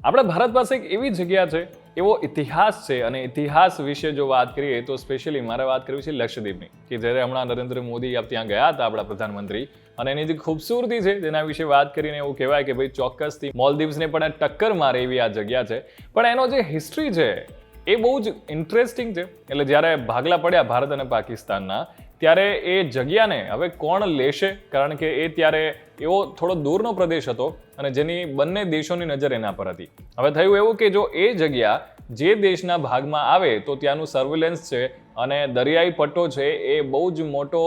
આપણા ભારત પાસે એક એવી જગ્યા છે, એવો ઇતિહાસ છે, અને ઇતિહાસ વિશે જો વાત કરીએ તો સ્પેશિયલી મારે વાત કરવી છે લક્ષદ્વીપની, કે જ્યારે હમણાં નરેન્દ્ર મોદી ત્યાં ગયા હતા આપણા પ્રધાનમંત્રી, અને એની જે ખૂબસૂરતી છે તેના વિશે વાત કરીને એવું કહેવાય કે ભાઈ ચોક્કસથી મોલદીવ્સને પણ ટક્કર મારે એવી આ જગ્યા છે. પણ એનો જે હિસ્ટ્રી છે એ બહુ જ ઇન્ટરેસ્ટિંગ છે. એટલે જ્યારે ભાગલા પડ્યા ભારત અને પાકિસ્તાનના, ત્યારે એ જગ્યાને હવે કોણ લેશે, કારણ કે એ ત્યારે એવો થોડો દૂરનો પ્રદેશ હતો અને જેની બંને દેશોની નજર એના પર હતી. હવે થયું એવું કે જો એ જગ્યા જે દેશના ભાગમાં આવે તો ત્યાંનું સર્વેલન્સ છે અને દરિયાઈ પટ્ટો છે એ બહુ જ મોટો,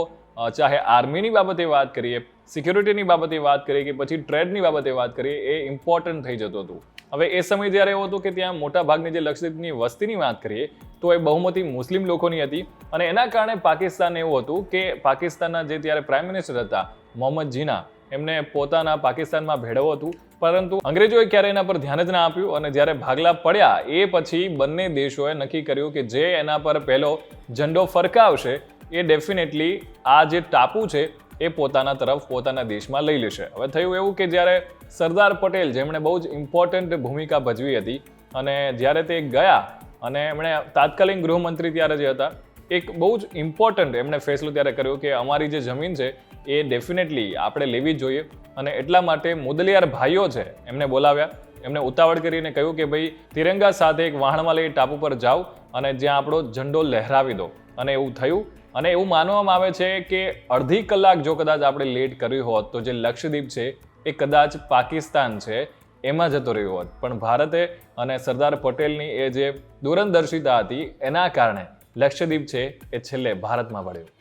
ચાહે આર્મીની બાબતે વાત કરીએ, સિક્યોરિટીની બાબતે વાત કરીએ કે પછી ટ્રેડની બાબતે વાત કરીએ, એ ઇમ્પોર્ટન્ટ થઈ જતું હતું. હવે એ સમય જ્યારે એવું હતું કે ત્યાં મોટા ભાગની જે લક્ષદ્વીપની વસ્તીની વાત કરીએ તો એ બહુમતી મુસ્લિમ લોકોની હતી, અને એના કારણે પાકિસ્તાન એવું હતું કે પાકિસ્તાનના જે ત્યારે પ્રાઇમ મિનિસ્ટર હતા મોહમ્મદ જીના, એમને પોતાના પાકિસ્તાનમાં ભેળવવું હતું, પરંતુ અંગ્રેજોએ ક્યારે એના પર ધ્યાન જ ના આપ્યું. અને જ્યારે ભાગલા પડ્યા એ પછી બંને દેશોએ નક્કી કર્યું કે જે એના પર પહેલો ઝંડો ફરકાવશે એ ડેફિનેટલી આ જે ટાપુ છે એ પોતાના તરફ, પોતાના દેશમાં લઈ લેશે. હવે થયું એવું કે જ્યારે સરદાર પટેલ, જેમણે બહુ જ ઇમ્પોર્ટન્ટ ભૂમિકા ભજવી હતી, અને જ્યારે તે ગયા અને એમણે તાત્કાલિક ગૃહમંત્રી ત્યારે જે હતા, એક બહુ જ ઇમ્પોર્ટન્ટ એમણે ફેસલો ત્યારે કર્યો કે અમારી જે જમીન છે એ ડેફિનેટલી આપણે લેવી જ જોઈએ. અને એટલા માટે મુદલિયાર ભાઈઓ છે એમને બોલાવ્યા, એમને ઉતાવળ કરીને કહ્યું કે ભાઈ તિરંગા સાથે એક વાહણમાં લઈ ટાપુ પર જાઓ અને જ્યાં આપણો ઝંડો લહેરાવી દો. અને એવું થયું. અને એવું માનવામાં આવે છે કે અડધી કલાક જો કદાચ આપણે લેટ કર્યું હોત તો જે લક્ષદ્વીપ છે એ કદાચ પાકિસ્તાન છે એમાં જતો રહ્યો હોત. પણ ભારતે અને સરદાર પટેલની એ જે દૂરંદર્શિતા હતી એના કારણે લક્ષદ્વીપ છે એ છેલ્લે ભારતમાં પડ્યું.